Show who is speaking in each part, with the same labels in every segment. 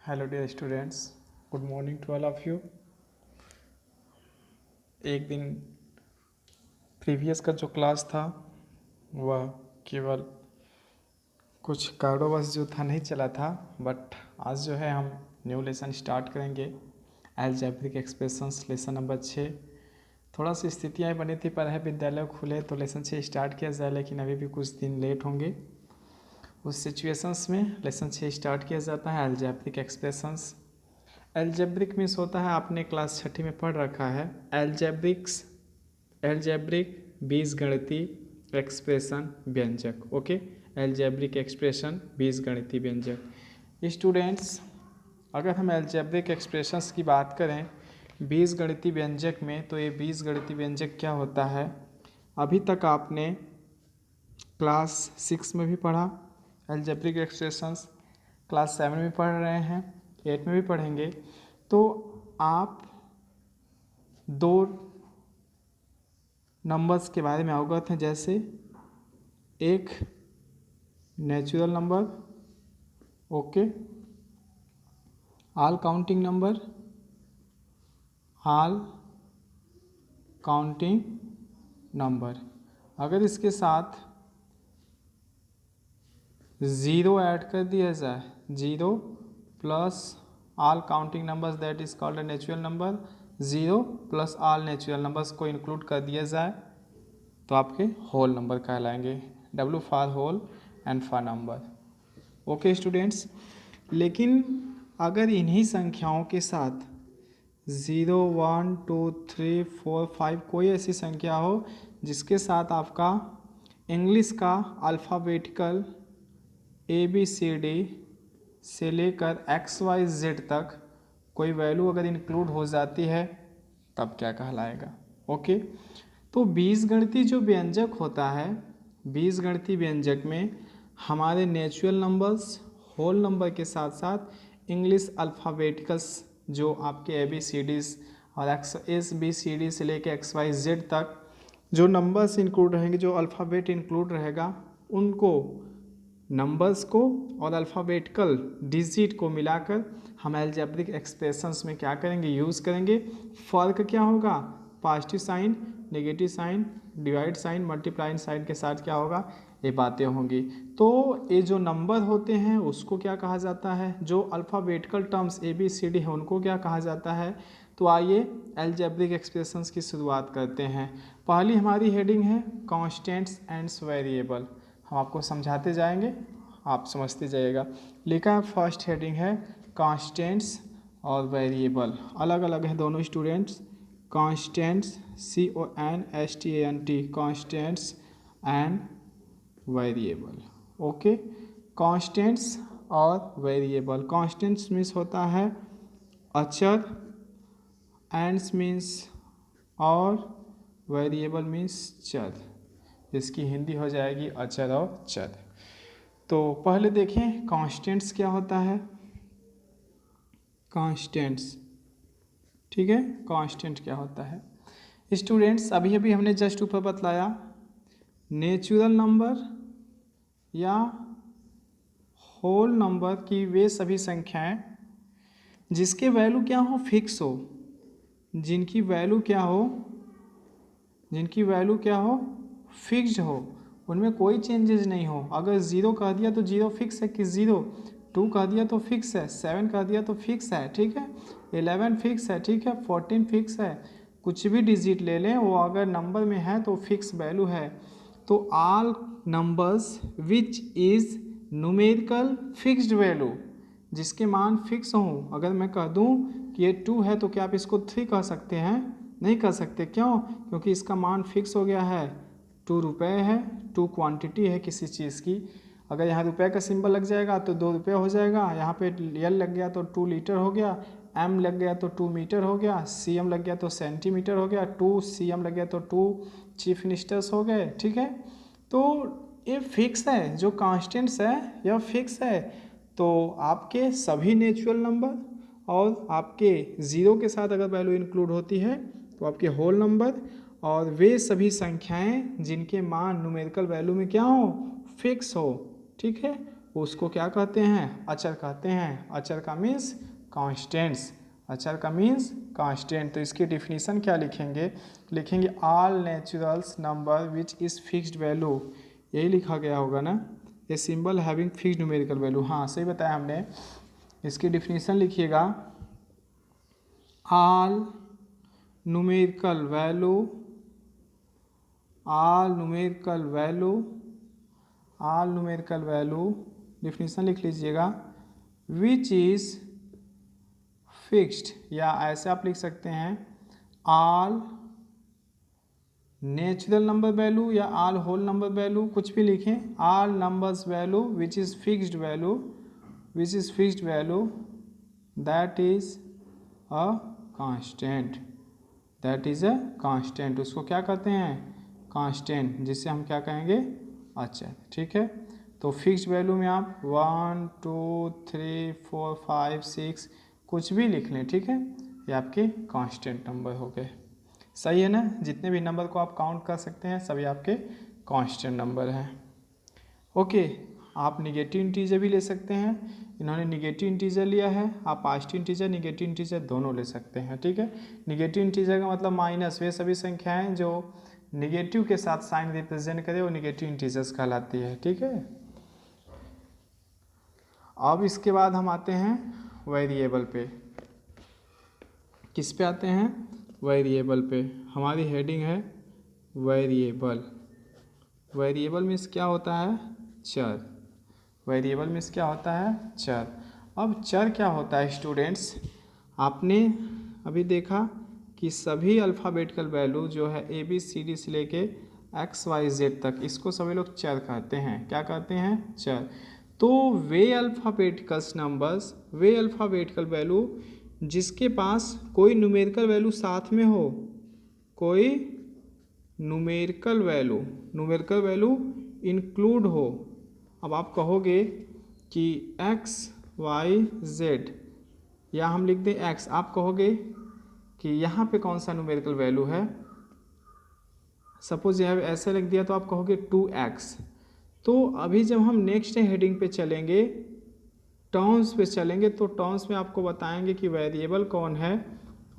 Speaker 1: Hello dear students, good morning to all of you. एक दिन previous का जो क्लास था वह केवल कुछ कारणवश जो था नहीं चला था, बट आज जो है हम न्यू लेसन स्टार्ट करेंगे। Algebraic expressions lesson number 6। थोड़ा सी स्थितियाँ बनी थी, पर है विद्यालय खुले तो लेसन 6 स्टार्ट किया जाए, लेकिन अभी भी कुछ दिन लेट होंगे। उस सिचुएशंस में लेसन 6 स्टार्ट किया जाता है। अलजेब्रिक एक्सप्रेशंस, एल्जेब्रिक मीन्स होता है, आपने क्लास छठी में पढ़ रखा है एल्जेब्रिक बीजगणितीय एक्सप्रेशन व्यंजक। ओके, एल्जेब्रिक एक्सप्रेशन बीजगणितीय व्यंजक। स्टूडेंट्स, अगर हम एल्जेब्रिक एक्सप्रेशंस की बात करें बीजगणितीय व्यंजक में, तो ये बीजगणितीय व्यंजक क्या होता है? अभी तक आपने क्लास 6 में भी पढ़ा एल्जेब्रिक एक्सप्रेशंस, क्लास 7 में पढ़ रहे हैं, 8 में भी पढ़ेंगे। तो आप दो नंबर्स के बारे में अवगत हैं, जैसे एक natural number, okay, all counting number, all counting number. अगर इसके साथ ज़ीरो ऐड कर दिया जाए, zero plus all counting numbers, that is called a natural number. Zero plus all natural numbers को इंक्लूड कर दिया जाए तो आपके होल नंबर कहलाएंगे। W for whole, N for number. Okay students, लेकिन अगर इन्हीं संख्याओं के साथ 0, 1, 2, 3, 4, 5 कोई ऐसी संख्या हो जिसके साथ आपका इंग्लिश का अल्फ़ाबेटिकल ABCD से लेकर XYZ तक कोई वैल्यू अगर इंक्लूड हो जाती है, तब क्या कहलाएगा? ओके, तो बीजगणितीय जो व्यंजक होता है, बीजगणितीय व्यंजक में हमारे नेचुरल नंबर्स, होल नंबर के साथ साथ इंग्लिश अल्फ़ाबेटिकल्स जो आपके ABCDs और SBCD से लेकर XYZ तक जो नंबर्स इंक्लूड रहेंगे, जो अल्फ़ाबेट इंक्लूड रहेगा, उनको नंबर्स को और अल्फ़ाबेटिकल डिजिट को मिलाकर हम अलजेब्रिक एक्सप्रेशंस में क्या करेंगे? यूज़ करेंगे। फ़र्क क्या होगा? Positive sign, negative sign, divide sign, multiplying sign के साथ क्या होगा? ये बातें होंगी। तो ये जो नंबर होते हैं उसको क्या कहा जाता है? जो अल्फ़ाबेटिकल टर्म्स ABCD है उनको क्या कहा जाता है? तो आइए अलजेब्रिक एक्सप्रेशंस की शुरुआत करते हैं। पहली हमारी हेडिंग है कॉन्स्टेंट्स एंड्स वेरिएबल। हम आपको समझाते जाएंगे, आप समझते जाइएगा। लिखा है फर्स्ट हेडिंग है कॉन्स्टेंट्स और वेरिएबल। अलग अलग है दोनों students. Constants CONSTANT, constants and variable. Okay, constants और वेरिएबल। कॉन्स्टेंट्स मीन्स होता है अचर, एंड्स मीन्स और, वेरिएबल मीन्स चर। इसकी हिंदी हो जाएगी अचर और चर। तो पहले देखें कॉन्स्टेंट्स क्या होता है। कॉन्स्टेंट्स, ठीक है, कांस्टेंट क्या होता है? स्टूडेंट्स, अभी अभी हमने जस्ट ऊपर बतलाया, नेचुरल नंबर या होल नंबर की वे सभी संख्याएं जिसके वैल्यू क्या हो? फिक्स हो, जिनकी वैल्यू क्या हो? जिनकी वैल्यू क्या हो? फिक्स्ड हो, उनमें कोई चेंजेस नहीं हो। अगर ज़ीरो कह दिया तो ज़ीरो फिक्स है कि ज़ीरो, 2 कह दिया तो फिक्स है, 7 कह दिया तो फिक्स है, ठीक है, 11 फिक्स है, ठीक है, 14 फिक्स है। कुछ भी डिजिट ले लें, वो अगर नंबर में है तो फिक्स वैल्यू है। तो all numbers which is numerical fixed value, जिसके मान फिक्स हों। अगर मैं कह दूं कि ये 2 है तो क्या आप इसको 3 कह सकते हैं? नहीं कह सकते। क्यों? क्योंकि इसका मान फिक्स हो गया है। 2 रुपये है, 2 क्वांटिटी है किसी चीज़ की। अगर यहाँ रुपये का सिंबल लग जाएगा तो 2 रुपये हो जाएगा, यहाँ पे L लग गया तो 2 लीटर हो गया, M लग गया तो 2 मीटर हो गया, CM लग गया तो सेंटीमीटर हो गया, 2 CM लग गया तो 2 चीफ मिनिस्टर्स हो गए, ठीक है। तो ये फिक्स है, जो कांस्टेंट्स है यह फिक्स है। तो आपके सभी नेचुरल नंबर और आपके ज़ीरो के साथ अगर वैल्यू इंक्लूड होती है तो आपके होल नंबर और वे सभी संख्याएं जिनके मान न्यूमेरिकल वैल्यू में क्या हो? फिक्स हो, ठीक है। उसको क्या कहते हैं, अचर कहते हैं। अचर का मीन्स कॉन्स्टेंट्स, अचर का मीन्स कांस्टेंट। तो इसकी डिफिनीशन क्या लिखेंगे, लिखेंगे all naturals number which is fixed value, यही लिखा गया होगा ना, a symbol having fixed numerical value. हाँ सही बताया हमने। इसकी डिफिनीशन लिखिएगा, all numerical value, all numerical value, all numerical value, definition लिख लीजिएगा, विच इज़ फिक्स्ड, या ऐसे आप लिख सकते हैं ऑल नेचुरल नंबर वैल्यू या ऑल होल नंबर वैल्यू, कुछ भी लिखें, all numbers value which is fixed value, which is fixed value that is a constant, that is a constant. उसको क्या कहते हैं, कांस्टेंट, जिसे हम क्या कहेंगे, अचर। ठीक है, तो फिक्स्ड वैल्यू में आप 1 2 3 4 5 6 कुछ भी लिख लें। ठीक है, ये आपके कांस्टेंट नंबर हो गए। सही है ना, जितने भी नंबर को आप काउंट कर सकते हैं सभी आपके कांस्टेंट नंबर हैं। ओके, आप निगेटिव इंटीजर भी ले सकते हैं, इन्होंने निगेटिव इंटीजर लिया है, आप पॉजिटिव इंटीजर निगेटिव इंटीजर दोनों ले सकते हैं। ठीक है, निगेटिव इंटीजर का मतलब माइनस, वे सभी संख्याएं जो निगेटिव के साथ साइन रिप्रेजेंट करे वो निगेटिव इंटीजर्स कहलाती है। ठीक है, अब इसके बाद हम आते हैं वेरिएबल पे। किस पे आते हैं, वेरिएबल पे। हमारी हेडिंग है वेरिएबल। वेरिएबल मीन्स क्या होता है, चर। वेरिएबल मीन्स क्या होता है, चर। अब चर क्या होता है स्टूडेंट्स, आपने अभी देखा कि सभी अल्फ़ाबेटिकल वैल्यू जो है ABCD से लेके XYZ तक, इसको सभी लोग चर कहते हैं। क्या कहते हैं, चर। तो वे अल्फ़ाबेटिकल्स नंबर्स, वे अल्फ़ाबेटिकल वैल्यू जिसके पास कोई न्यूमेरिकल वैल्यू साथ में हो, कोई न्यूमेरिकल वैल्यू इंक्लूड हो। अब आप कहोगे कि XYZ, या हम लिख दें X, आप कहोगे कि यहाँ पे कौन सा न्यूमेरिकल वैल्यू है, सपोज यहाँ ऐसे लिख दिया तो आप कहोगे 2X। तो अभी जब हम नेक्स्ट हेडिंग पे चलेंगे, टर्म्स पे चलेंगे, तो टर्म्स में आपको बताएंगे कि वेरिएबल कौन है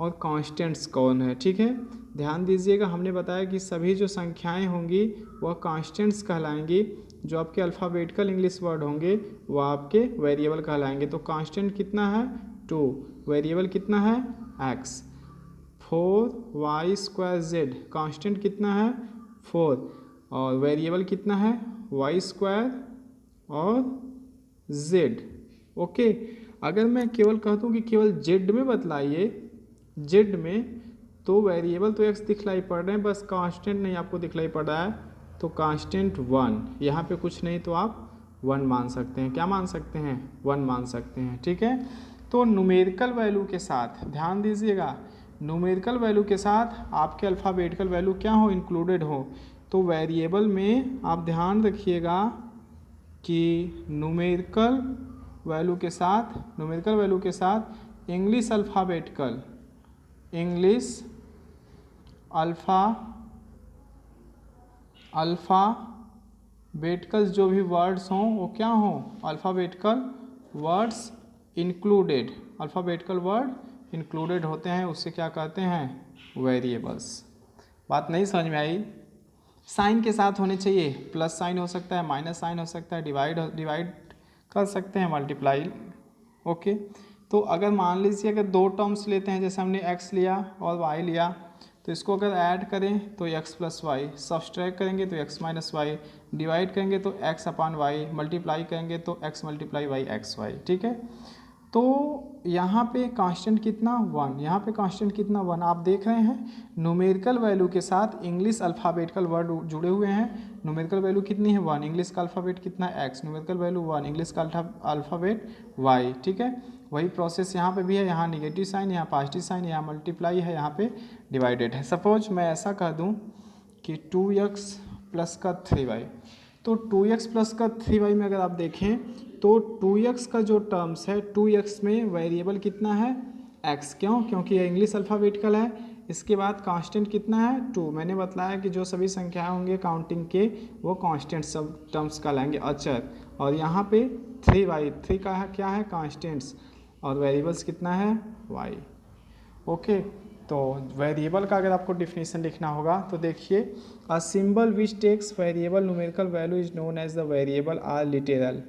Speaker 1: और कांस्टेंट्स कौन है। ठीक है, ध्यान दीजिएगा, हमने बताया कि सभी जो संख्याएं होंगी वह कांस्टेंट्स कहलाएंगी, जो आपके अल्फ़ाबेटिकल इंग्लिश वर्ड होंगे वह आपके वेरिएबल कहलाएंगे। तो कांस्टेंट कितना है, 2, वेरिएबल कितना है, x। 4y² कांस्टेंट कितना है, 4, और वेरिएबल कितना है, y² और z। ओके, अगर मैं केवल कहता हूँ कि केवल z में बतलाइए, z में, तो वेरिएबल तो x दिखलाई पड़ रहे हैं, बस कांस्टेंट नहीं आपको दिखलाई पड़ रहा है, तो कांस्टेंट 1, यहाँ पे कुछ नहीं तो आप 1 मान सकते हैं। क्या मान सकते हैं, 1 मान सकते हैं। ठीक है, तो न्यूमेरिकल वैल्यू के साथ ध्यान दीजिएगा, न्यूमेरिकल वैल्यू के साथ आपके अल्फ़ाबेटिकल वैल्यू क्या हो, इंक्लूडेड हो। तो वेरिएबल में आप ध्यान रखिएगा कि न्यूमेरिकल वैल्यू के साथ इंग्लिश अल्फ़ाबेटिकल जो भी वर्ड्स हों वो क्या हों, alphabetical words included, alphabetical word included होते हैं, उससे क्या कहते हैं, वेरिएबल्स। बात नहीं समझ में आई, साइन के साथ होने चाहिए, प्लस साइन हो सकता है, माइनस साइन हो सकता है, डिवाइड कर सकते हैं, मल्टीप्लाई। ओके, तो अगर मान लीजिए अगर दो टर्म्स लेते हैं, जैसे हमने x लिया और y लिया, तो इसको अगर ऐड करें तो x प्लस वाई, सब्सट्रैक्ट करेंगे तो x माइनस वाई, डिवाइड करेंगे तो x अपॉन वाई, मल्टीप्लाई करेंगे तो x multiply y x y. ठीक है, तो यहाँ पे कांस्टेंट कितना, 1, यहाँ पे कांस्टेंट कितना, 1। आप देख रहे हैं न्यूमेरिकल वैल्यू के साथ इंग्लिश अल्फ़ाबेटिकल वर्ड जुड़े हुए हैं। न्यूमेरिकल वैल्यू कितनी है, 1, इंग्लिश का अल्फ़ाबेट कितना है, x, न्यूमेरिकल वैल्यू 1, इंग्लिश का अल्फ़ाबेट y। ठीक है, वही प्रोसेस यहाँ पे भी है, यहाँ निगेटिव साइन, यहाँ पॉजिटिव साइन, यहाँ मल्टीप्लाई है, यहाँ पे डिवाइडेड है। सपोज मैं ऐसा कह दूँ कि 2x प्लस का 3y, तो 2x प्लस का 3y में अगर आप देखें तो 2x का जो टर्म्स है, 2x में वेरिएबल कितना है, x। क्यों, क्योंकि यह इंग्लिश अल्फ़ाबेटिकल है। इसके बाद कांस्टेंट कितना है, 2। मैंने बताया कि जो सभी संख्याएं होंगे काउंटिंग के वो कांस्टेंट सब टर्म्स कहलाएंगे, अचर। और यहाँ पे 3y, 3 का क्या है कांस्टेंट्स, और वेरिएबल्स कितना है y। ओके, तो वेरिएबल का अगर आपको डिफिनीशन लिखना होगा तो देखिए, a symbol which takes variable numerical value is known as the variable are literal.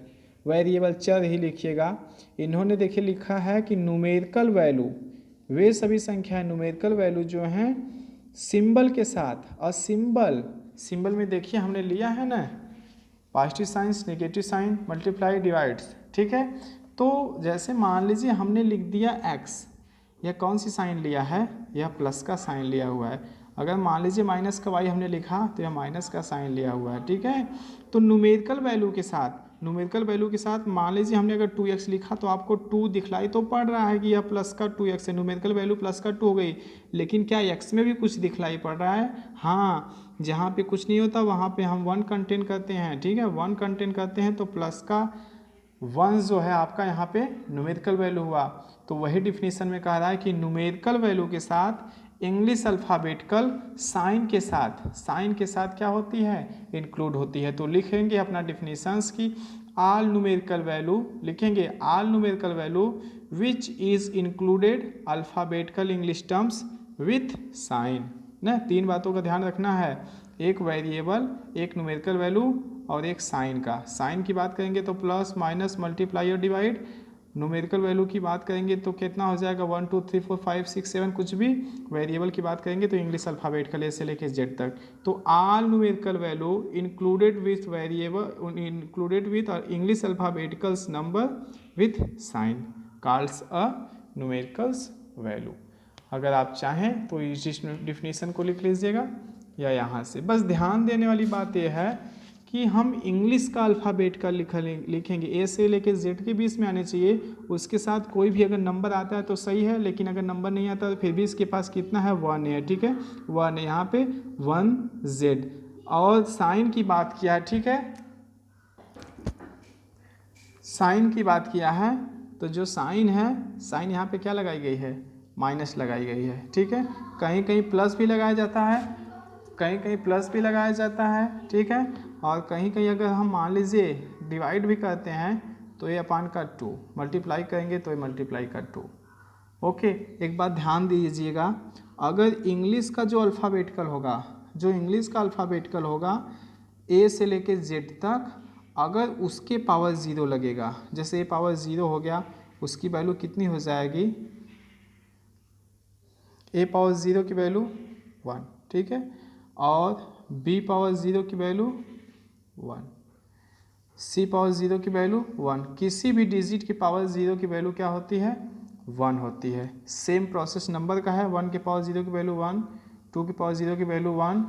Speaker 1: Variable चर ही लिखिएगा। इन्होंने देखिए लिखा है कि न्यूमेरिकल वैल्यू वे सभी संख्याएं न्यूमेरिकल वैल्यू जो हैं सिंबल के साथ, अ सिंबल में देखिए हमने लिया है ना positive signs, negative sign, multiply, divides, ठीक है। तो जैसे मान लीजिए हमने लिख दिया x, यह कौन सी साइन लिया है, यह प्लस का साइन लिया हुआ है। अगर मान लीजिए माइनस का y हमने लिखा तो यह माइनस का साइन लिया हुआ है, ठीक है। तो न्यूमेरिकल वैल्यू के साथ मान लीजिए हमने अगर 2x लिखा तो आपको 2 दिखलाई तो पड़ रहा है कि यह प्लस का 2x है, न्यूमेरिकल वैल्यू प्लस का 2 हो गई, लेकिन क्या x में भी कुछ दिखलाई पड़ रहा है? हाँ, जहाँ पे कुछ नहीं होता वहाँ पे हम 1 कंटेन करते हैं, ठीक है। 1 कंटेन करते हैं तो प्लस का 1 जो है आपका यहाँ पे न्यूमेरिकल वैल्यू हुआ। तो वही डिफिनीशन में कह रहा है कि न्यूमेरिकल वैल्यू के साथ इंग्लिश अल्फ़ाबेटिकल साइन के साथ क्या होती है, इंक्लूड होती है। तो लिखेंगे अपना डिफिनीशंस की ऑल न्यूमेरिकल वैल्यू, लिखेंगे all numerical value which is included alphabetical English terms with sign ना। 3 बातों का ध्यान रखना है, एक वेरिएबल, एक न्यूमेरिकल वैल्यू और एक साइन का। साइन की बात करेंगे तो प्लस, माइनस, मल्टीप्लाई और डिवाइड। न्यूमेरिकल वैल्यू की बात करेंगे तो कितना हो जाएगा 1 2 3 4 5 6 7 कुछ भी। वेरिएबल की बात करेंगे तो इंग्लिश अल्फ़ाबेटिकल ए से लेके जेड तक। तो all numerical value included with variable included with और English alphabeticals number with sign calls a numericals value. अगर आप चाहें तो इस डिफिनीशन को लिख लीजिएगा या यहाँ से। बस ध्यान देने वाली बात यह है कि हम इंग्लिश का अल्फ़ाबेट का लिखेंगे, ए से लेके जेड के बीच में आने चाहिए। उसके साथ कोई भी अगर नंबर आता है तो सही है, लेकिन अगर नंबर नहीं आता तो फिर भी इसके पास कितना है 1 है, ठीक है। 1 है, यहाँ पे 1 जेड। और साइन की बात किया है, ठीक है, साइन की बात किया है तो जो साइन है, साइन यहाँ पे क्या लगाई गई है, माइनस लगाई गई है, ठीक है। कहीं कहीं प्लस भी लगाया जाता है, कहीं कहीं प्लस भी लगाया जाता है, ठीक है। और कहीं कहीं अगर हम मान लीजिए डिवाइड भी करते हैं तो ये अपान का 2, मल्टीप्लाई करेंगे तो ये मल्टीप्लाई का 2। ओके, एक बात ध्यान दीजिएगा, अगर इंग्लिश का जो अल्फ़ाबेटिकल होगा ए से लेके जेड तक, अगर उसके पावर 0 लगेगा, जैसे ए पावर 0 हो गया, उसकी वैल्यू कितनी हो जाएगी, ए पावर 0 की वैल्यू 1, ठीक है। और बी पावर 0 की वैल्यू 1, सी पावर 0 की वैल्यू 1। किसी भी डिजिट की पावर 0 की वैल्यू क्या होती है, 1 होती है। सेम प्रोसेस नंबर का है, 1 के पावर 0 की वैल्यू 1, 2 के पावर 0 की वैल्यू 1,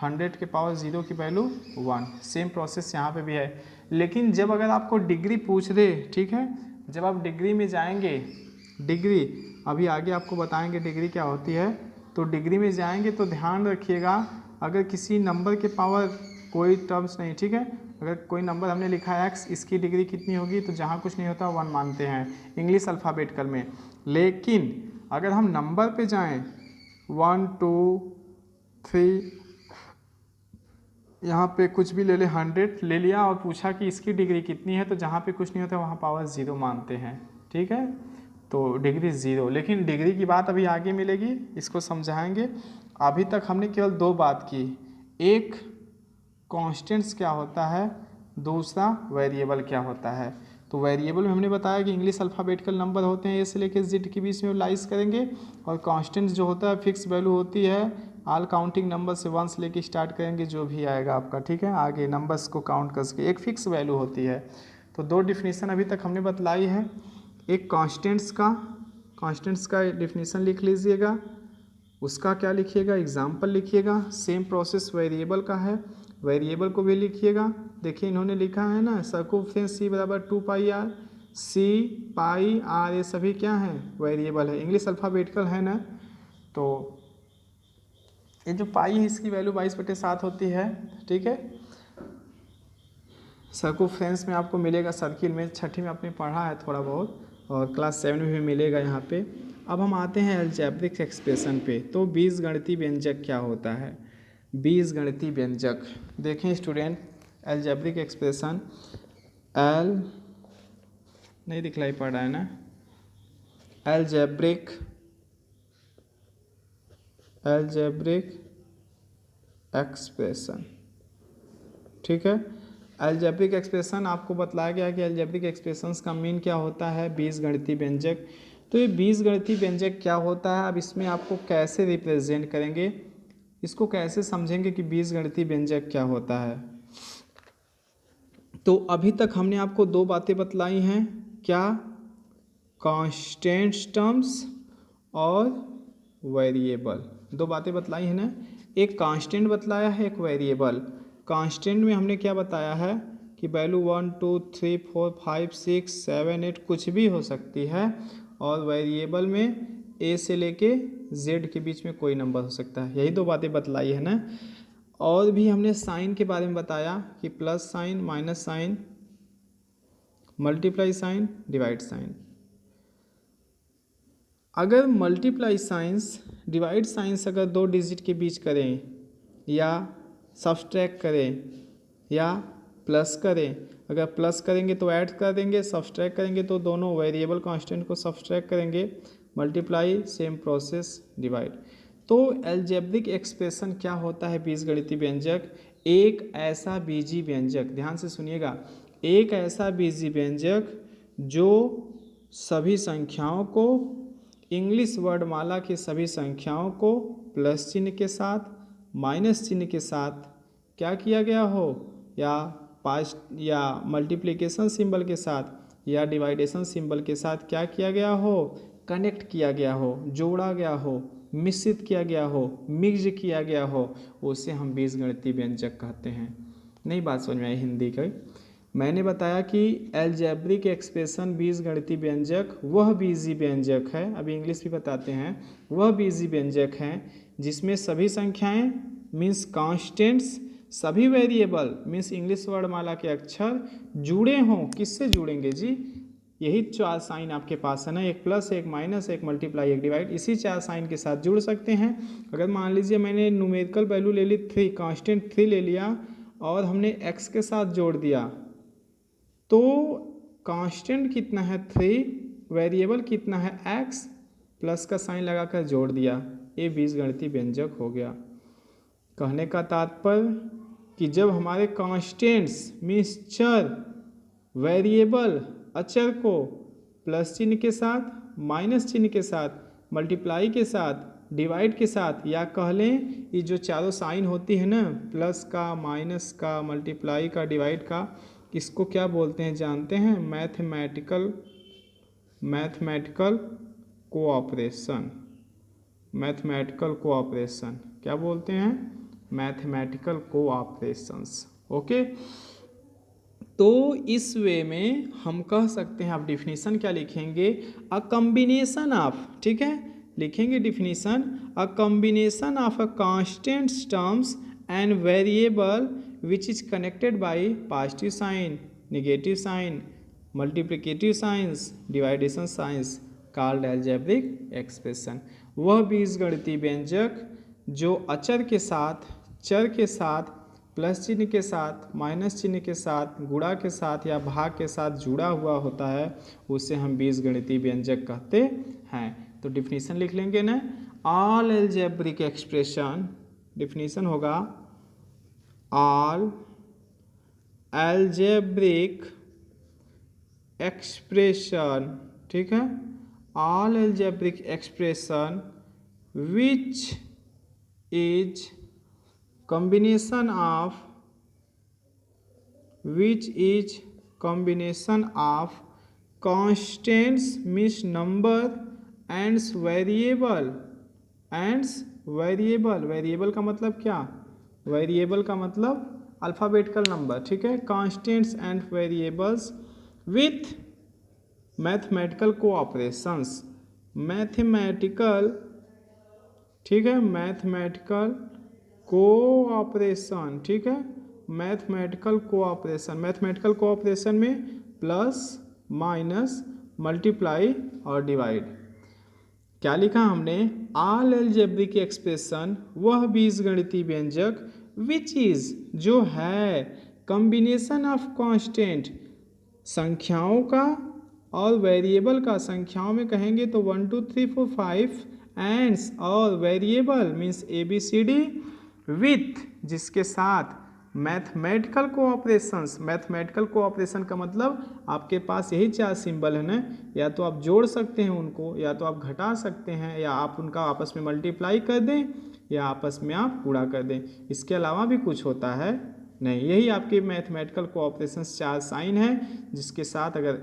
Speaker 1: 100 के पावर 0 की वैल्यू 1। सेम प्रोसेस यहाँ पे भी है। लेकिन जब अगर आपको डिग्री पूछ दे, ठीक है, जब आप डिग्री में जाएंगे, डिग्री अभी आगे आपको बताएंगे डिग्री क्या होती है, तो डिग्री में जाएंगे तो ध्यान रखिएगा, अगर किसी नंबर के पावर कोई टर्म्स नहीं, ठीक है, अगर कोई नंबर हमने लिखा है x, इसकी डिग्री कितनी होगी, तो जहाँ कुछ नहीं होता 1 मानते हैं इंग्लिश अल्फ़ाबेटिकल में। लेकिन अगर हम नंबर पे जाएं 1 2 3, यहाँ पे कुछ भी ले ले, 100 ले लिया और पूछा कि इसकी डिग्री कितनी है, तो जहाँ पे कुछ नहीं होता वहाँ पावर 0 मानते हैं, ठीक है। तो डिग्री 0, लेकिन डिग्री की बात अभी आगे मिलेगी, इसको समझाएंगे। अभी तक हमने केवल 2 बात की, एक कांस्टेंट्स क्या होता है, दूसरा वेरिएबल क्या होता है। तो वेरिएबल में हमने बताया कि इंग्लिश अल्फ़ाबेटिकल नंबर होते हैं ए से लेकर जेड के बीच में लाइज करेंगे, और कांस्टेंट्स जो होता है फिक्स वैल्यू होती है, ऑल काउंटिंग नंबर से 1 से लेके स्टार्ट करेंगे जो भी आएगा आपका, ठीक है, आगे नंबर्स को काउंट करके एक फिक्स वैल्यू होती है। तो 2 डिफिनीसन अभी तक हमने बतलाई है, एक कांस्टेंट्स का डिफिनीसन लिख लीजिएगा, उसका क्या लिखिएगा, एग्जाम्पल लिखिएगा। सेम प्रोसेस वेरिएबल का है, वेरिएबल को भी लिखिएगा। देखिए इन्होंने लिखा है ना, सर्कमफ्रेंस सी बराबर 2 पाई आर, सी पाई आर, ये सभी क्या हैं, वेरिएबल है, इंग्लिश अल्फ़ाबेटिकल है ना। तो ये जो पाई है इसकी वैल्यू 22/7 होती है, ठीक है। सर्कमफ्रेंस में आपको मिलेगा सर्किल में, 6वीं में आपने पढ़ा है थोड़ा बहुत, और क्लास 7 में भी मिलेगा यहाँ पे। अब हम आते हैं अलजेब्रिक एक्सप्रेशन पे। तो बीजगणितीय व्यंजक क्या होता है, बीजगणितीय व्यंजक। देखें स्टूडेंट, अलजेब्रिक एक्सप्रेशन एल नहीं दिखलाई पड़ रहा है ना, एलजेब्रिक एक्सप्रेशन। ठीक है, एलजेब्रिक एक्सप्रेशन आपको बताया गया कि एलजेब्रिक एक्सप्रेशंस का मीन क्या होता है, बीजगणितीय व्यंजक। तो ये बीजगणितीय व्यंजक क्या होता है, अब इसमें आपको कैसे रिप्रेजेंट करेंगे, इसको कैसे समझेंगे कि बीजगणितीय व्यंजक क्या होता है। तो अभी तक हमने आपको दो बातें बतलाई हैं, क्या, कांस्टेंट टर्म्स और वेरिएबल, दो बातें बतलाई है ना, एक कांस्टेंट बतलाया है, एक वेरिएबल। कांस्टेंट में हमने क्या बताया है कि वैल्यू 1 2 3 4 5 6 7 8 कुछ भी हो सकती है, और वेरिएबल में ए से लेके जेड के बीच में कोई नंबर हो सकता है, यही दो बातें बतलाई है ना। और भी हमने साइन के बारे में बताया कि plus sign, minus sign, multiply sign, divide sign. अगर मल्टीप्लाई साइंस, डिवाइड साइंस अगर दो डिजिट के बीच करें, या सब्सट्रैक्ट करें, या प्लस करें, अगर प्लस करेंगे तो ऐड कर देंगे, सब्सट्रैक्ट करेंगे तो दोनों वेरिएबल कांस्टेंट को सब्सट्रैक्ट करेंगे, मल्टीप्लाई सेम प्रोसेस, डिवाइड। तो एल्जेब्रिक एक्सप्रेशन क्या होता है, बीजगणितीय व्यंजक, एक ऐसा बीजी व्यंजक, ध्यान से सुनिएगा, एक ऐसा बीजी व्यंजक जो सभी संख्याओं को, इंग्लिश वर्णमाला की सभी संख्याओं को प्लस चिन्ह के साथ, माइनस चिन्ह के साथ क्या किया गया हो, या पास्ट या मल्टीप्लिकेशन सिंबल के साथ या डिवाइडेशन सिंबल के साथ क्या किया गया हो, कनेक्ट किया गया हो, जोड़ा गया हो, मिश्रित किया गया हो, मिक्स किया गया हो, उसे हम बीजगणितीय व्यंजक कहते हैं। नई बात समझ में आई हिंदी की। मैंने बताया कि एल्जेब्रिक एक्सप्रेशन बीजगणितीय व्यंजक वह बीजी व्यंजक है, अभी इंग्लिश भी बताते हैं, वह बीजी व्यंजक हैं जिसमें सभी संख्याएं मीन्स कांस्टेंट्स, सभी वेरिएबल मीन्स इंग्लिश वर्णमाला के अक्षर जुड़े हों। किससे जुड़ेंगे जी, यही चार साइन आपके पास है ना, एक प्लस, एक माइनस, एक मल्टीप्लाई, एक डिवाइड, इसी चार साइन के साथ जुड़ सकते हैं। अगर मान लीजिए मैंने न्यूमेरिकल वैल्यू ले ली 3, कांस्टेंट 3 ले लिया और हमने x के साथ जोड़ दिया, तो कांस्टेंट कितना है 3, वेरिएबल कितना है x, प्लस का साइन लगाकर जोड़ दिया, ये बीजगणितीय व्यंजक हो गया। कहने का तात्पर्य कि जब हमारे कांस्टेंट्स मीन्स चर, वेरिएबल अचर को प्लस चिन्ह के साथ, माइनस चिन्ह के साथ, मल्टीप्लाई के साथ, डिवाइड के साथ, या कह लें ये जो चारों साइन होती है ना, प्लस का, माइनस का, मल्टीप्लाई का, डिवाइड का, इसको क्या बोलते हैं जानते हैं, मैथमेटिकल कोऑपरेशन। मैथमेटिकल कोऑपरेशन क्या बोलते हैं, मैथमेटिकल कोऑपरेशंस। ओके, तो इस वे में हम कह सकते हैं, आप डिफिनीशन क्या लिखेंगे, अ कॉम्बिनेशन ऑफ, ठीक है, लिखेंगे definition, a combination of a constant terms and variable which is connected by positive sign, negative sign, multiplicative signs, division signs, called algebraic expression. वह बीजगणितीय व्यंजक जो अचर के साथ, चर के साथ, प्लस चिन्ह के साथ, माइनस चिन्ह के साथ, गुणा के साथ या भाग के साथ जुड़ा हुआ होता है, उसे हम बीजगणितीय व्यंजक कहते हैं। तो डिफिनीशन लिख लेंगे ना, ऑल एल्जेब्रिक एक्सप्रेशन, डिफिनीशन होगा ऑल एल्जेब्रिक एक्सप्रेशन, ठीक है, all algebraic expression which is combination of constants means number and variable का मतलब क्या, वेरिएबल का मतलब अल्फ़ाबेटिकल नंबर, ठीक है, constants and variables with mathematical cooperations, mathematical, ठीक है, मैथमेटिकल कोऑपरेशन, ठीक है, मैथमेटिकल कोऑपरेशन, मैथमेटिकल कोऑपरेशन में प्लस, माइनस, मल्टीप्लाई और डिवाइड। क्या लिखा हमने, ऑल एल्जेब्रिक एक्सप्रेशन वह बीजगणितीय व्यंजक विच इज जो है, कॉम्बिनेशन ऑफ कांस्टेंट संख्याओं का और वेरिएबल का, संख्याओं में कहेंगे तो 1 2 3 4 5 एंड्स और वेरिएबल मीन्स ABCD विथ जिसके साथ मैथमेटिकल कोऑपरेशंस। मैथमेटिकल कोऑपरेशन का मतलब आपके पास यही 4 सिंबल है ना, या तो आप जोड़ सकते हैं उनको, या तो आप घटा सकते हैं, या आप उनका आपस में मल्टीप्लाई कर दें, या आपस में आप गुणा कर दें। इसके अलावा भी कुछ होता है नहीं, यही आपके मैथमेटिकल कोऑपरेशंस 4 साइन है जिसके साथ अगर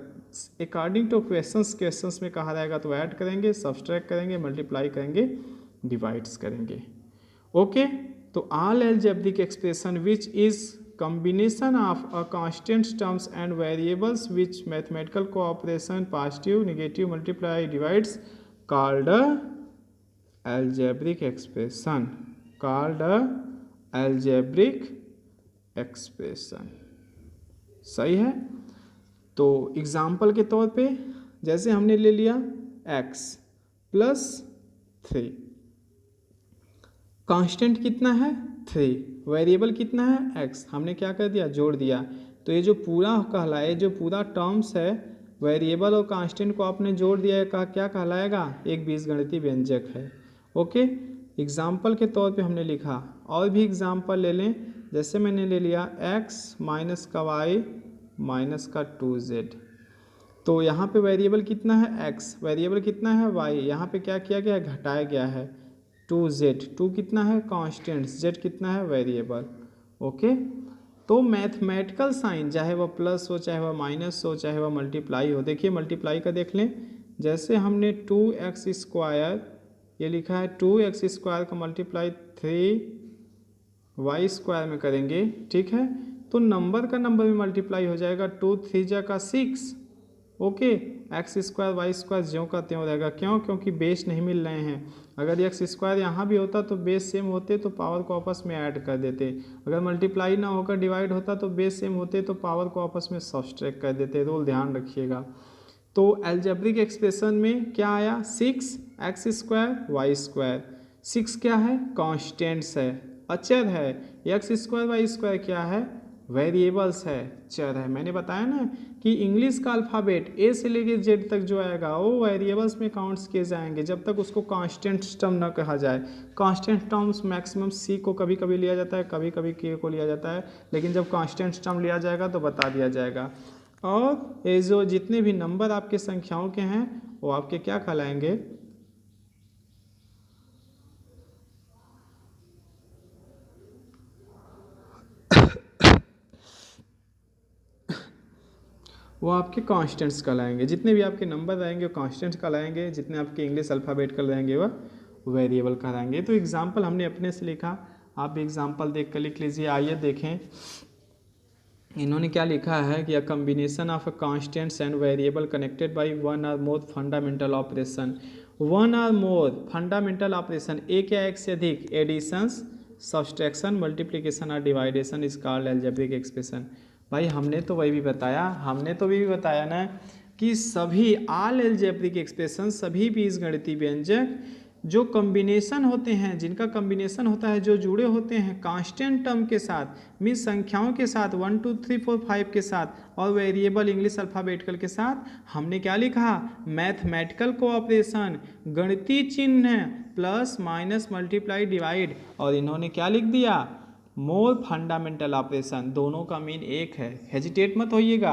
Speaker 1: अकॉर्डिंग टू क्वेश्चंस में कहा जाएगा तो ऐड करेंगे, सब्सट्रैक्ट करेंगे, मल्टीप्लाई करेंगे, डिवाइड्स करेंगे। ओके, तो all algebraic expression which is combination of a constant terms and variables which mathematical cooperation positive negative multiply divides called a algebraic expression, called a algebraic expression। सही है। तो example के तौर पे जैसे हमने ले लिया x प्लस 3, कांस्टेंट कितना है 3, वेरिएबल कितना है x, हमने क्या कर दिया जोड़ दिया। तो ये जो पूरा कहलाए, जो पूरा टर्म्स है वेरिएबल और कांस्टेंट को आपने जोड़ दिया है, क्या कहलाएगा, एक बीजगणितीय व्यंजक है। ओके, एग्जाम्पल के तौर पे हमने लिखा, और भी एग्जाम्पल ले लें। जैसे मैंने ले लिया x माइनस का y माइनस का 2z, तो यहाँ पे वेरिएबल कितना है x, वेरिएबल कितना है y, यहाँ पे क्या किया गया है, घटाया गया है 2z, 2 कितना है कांस्टेंट, z कितना है वेरिएबल। ओके, तो मैथमेटिकल साइन चाहे वह प्लस हो, चाहे वह माइनस हो, चाहे वह मल्टीप्लाई हो, देखिए मल्टीप्लाई का देख लें। जैसे हमने 2x स्क्वायर ये लिखा है, 2x स्क्वायर का मल्टीप्लाई 3y स्क्वायर में करेंगे, ठीक है, तो नंबर का नंबर में मल्टीप्लाई हो जाएगा, 2 3 जा का 6। Okay, x square y square ज्यों का त्यों रहेगा, क्यों, क्योंकि बेस नहीं मिल रहे हैं। अगर एक्स स्क्वायर यहाँ भी होता तो बेस सेम होते तो पावर को आपस में ऐड कर देते, अगर मल्टीप्लाई ना होकर डिवाइड होता तो बेस सेम होते तो पावर को आपस में सब्सट्रैक्ट कर देते। रूल ध्यान रखिएगा। तो अलजेब्रिक एक्सप्रेशन में क्या आया, 6 एक्स स्क्वायर वाई स्क्वायर, 6 क्या है कॉन्स्टेंट्स है, अचर है, एक्स स्क्वायर वाई स्क्वायर क्या है वेरिएबल्स है, चर है। मैंने बताया ना कि इंग्लिश का अल्फ़ाबेट ए से लेके जेड तक जो आएगा वो वेरिएबल्स में काउंट्स किए जाएंगे जब तक उसको कांस्टेंट टर्म ना कहा जाए। कांस्टेंट टर्म्स मैक्सिमम सी को कभी कभी लिया जाता है, कभी कभी के को लिया जाता है, लेकिन जब कांस्टेंट टर्म लिया जाएगा तो बता दिया जाएगा। और ये जो जितने भी नंबर आपके संख्याओं के हैं वो आपके क्या कहलाएंगे, वो आपके कांस्टेंट्स कहलाएंगे। जितने भी आपके नंबर रहेंगे वो कांस्टेंट्स कहलाएंगे, जितने आपके इंग्लिश अल्फ़ाबेट का रहेंगे वह वेरिएबल कहलाएंगे। तो एग्जांपल हमने अपने से लिखा, आप भी एग्जांपल देख कर लिख लीजिए। आइए देखें इन्होंने क्या लिखा है कि अ combination of a constants and variable connected by one और मोर फंडामेंटल ऑपरेशन। वन और मोर फंडामेंटल ऑपरेशन, एक या एक से अधिक, एडिशंस सब्सट्रैक्शन मल्टीप्लिकेशन और डिवाइडेशन इज कॉल्ड अलजेब्रिक एक्सप्रेशन। भाई हमने तो वही भी बताया, हमने तो भी बताया ना कि सभी ऑल अलजेब्रिक एक्सप्रेशन, सभी बीजगणितीय व्यंजक जो कॉम्बिनेशन होते हैं, जिनका कॉम्बिनेशन होता है, जो जुड़े होते हैं कांस्टेंट टर्म के साथ, मीन्स संख्याओं के साथ 1 2 3 4 5 के साथ, और वेरिएबल इंग्लिश अल्फ़ाबेटिकल के साथ, हमने क्या लिखा मैथमेटिकल कोऑपरेशन, गणितीय चिन्ह प्लस माइनस मल्टीप्लाई डिवाइड, और इन्होंने क्या लिख दिया मोर फंडामेंटल ऑपरेशन। दोनों का मीन एक है, हेजिटेट मत होइएगा।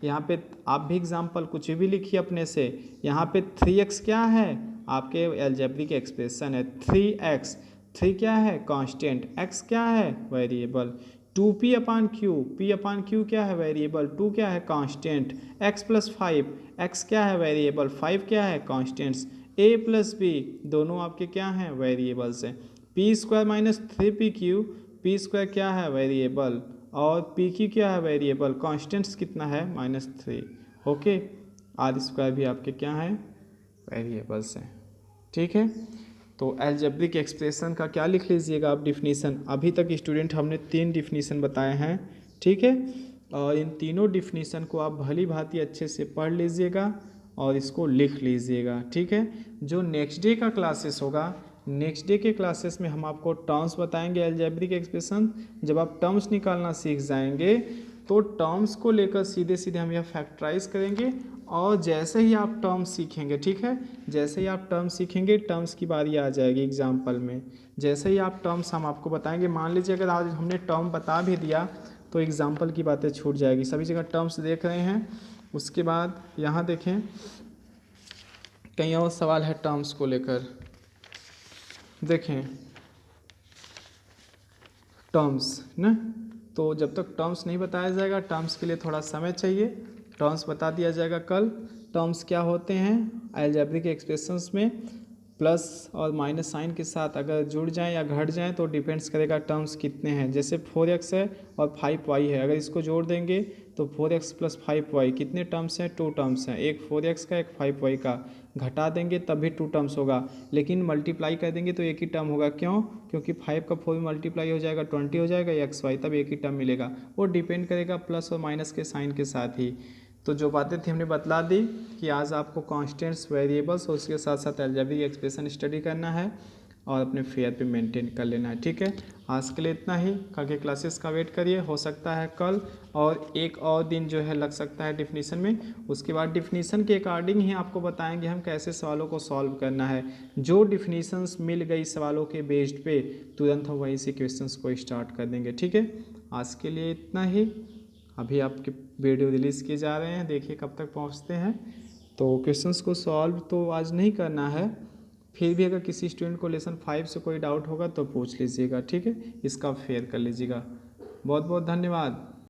Speaker 1: यहाँ पे आप भी एग्जाम्पल कुछ भी लिखिए अपने से। यहाँ पे 3x क्या है आपके अलजेब्रिक एक्सप्रेशन है, 3x, 3 क्या है कांस्टेंट, x क्या है वेरिएबल, 2p अपान क्यू क्या है वेरिएबल, 2 क्या है कांस्टेंट, x प्लस 5, x क्या है वेरिएबल, 5 क्या है कांस्टेंट्स, a प्लस b दोनों आपके क्या हैं वेरिएबल्स हैं, p square minus 3pq, p square क्या है वेरिएबल, और pq क्या है वेरिएबल, कांस्टेंट्स कितना है -3। ओके, r स्क्वायर भी आपके क्या हैं वेरिएबल्स हैं। ठीक है, तो अलजेब्रिक एक्सप्रेशन का क्या लिख लीजिएगा आप डिफिनीसन। अभी तक स्टूडेंट हमने 3 डिफिनीसन बताए हैं, ठीक है, और इन तीनों डिफिनीसन को आप भली भांति अच्छे से पढ़ लीजिएगा और इसको लिख लीजिएगा। ठीक है, जो नेक्स्ट डे का क्लासेस होगा, नेक्स्ट डे के क्लासेस में हम आपको टर्म्स बताएंगे अलजेब्रिक एक्सप्रेशन। जब आप टर्म्स निकालना सीख जाएंगे तो टर्म्स को लेकर सीधे सीधे हम यह फैक्टराइज करेंगे और जैसे ही आप टर्म्स सीखेंगे, ठीक है, जैसे ही आप टर्म्स सीखेंगे टर्म्स की बारी आ जाएगी एग्जाम्पल में। जैसे ही आप टर्म्स हम आपको बताएंगे, मान लीजिए अगर आज हमने टर्म बता भी दिया तो एग्जाम्पल की बातें छूट जाएगी। सभी जगह टर्म्स देख रहे हैं। उसके बाद यहाँ देखें, कहीं और सवाल है टर्म्स को लेकर। देखें टर्म्स ना, तो जब तक टर्म्स नहीं बताया जाएगा, टर्म्स के लिए थोड़ा समय चाहिए। टर्म्स बता दिया जाएगा कल। टर्म्स क्या होते हैं, अलजेब्रिक एक्सप्रेशंस में प्लस और माइनस साइन के साथ अगर जुड़ जाएं या घट जाएं तो डिपेंड्स करेगा टर्म्स कितने हैं। जैसे 4x है और 5y है, अगर इसको जोड़ देंगे तो 4x प्लस 5y कितने टर्म्स हैं, 2 टर्म्स हैं, एक 4x का एक 5y का। घटा देंगे तब भी 2 टर्म्स होगा, लेकिन मल्टीप्लाई कर देंगे तो एक ही टर्म होगा। क्यों? क्योंकि 5 का 4 में मल्टीप्लाई हो जाएगा 20 हो जाएगा xy, तब एक ही टर्म मिलेगा। वो डिपेंड करेगा प्लस और माइनस के साइन के साथ ही। तो जो बातें थी हमने बतला दी कि आज आपको कॉन्स्टेंट्स, वेरिएबल्स और उसके साथ साथ अलजेब्रिक एक्सप्रेशन स्टडी करना है और अपने फेयर पे मेंटेन कर लेना है। ठीक है, आज के लिए इतना ही। कल के क्लासेस का वेट करिए, हो सकता है कल और एक और दिन जो है लग सकता है डिफिनीशन में। उसके बाद डिफिनीशन के अकॉर्डिंग ही आपको बताएंगे हम कैसे सवालों को सॉल्व करना है। जो डिफिनीशंस मिल गई सवालों के बेस्ड पे तुरंत हम वहीं से क्वेश्चंस को स्टार्ट कर देंगे। ठीक है, आज के लिए इतना ही। अभी आपके वीडियो रिलीज़ किए जा रहे हैं, देखिए कब तक पहुंचते हैं। तो क्वेश्चंस को सॉल्व तो आज नहीं करना है, फिर भी अगर किसी स्टूडेंट को लेसन 5 से कोई डाउट होगा तो पूछ लीजिएगा। ठीक है, इसका फेयर कर लीजिएगा। बहुत बहुत धन्यवाद।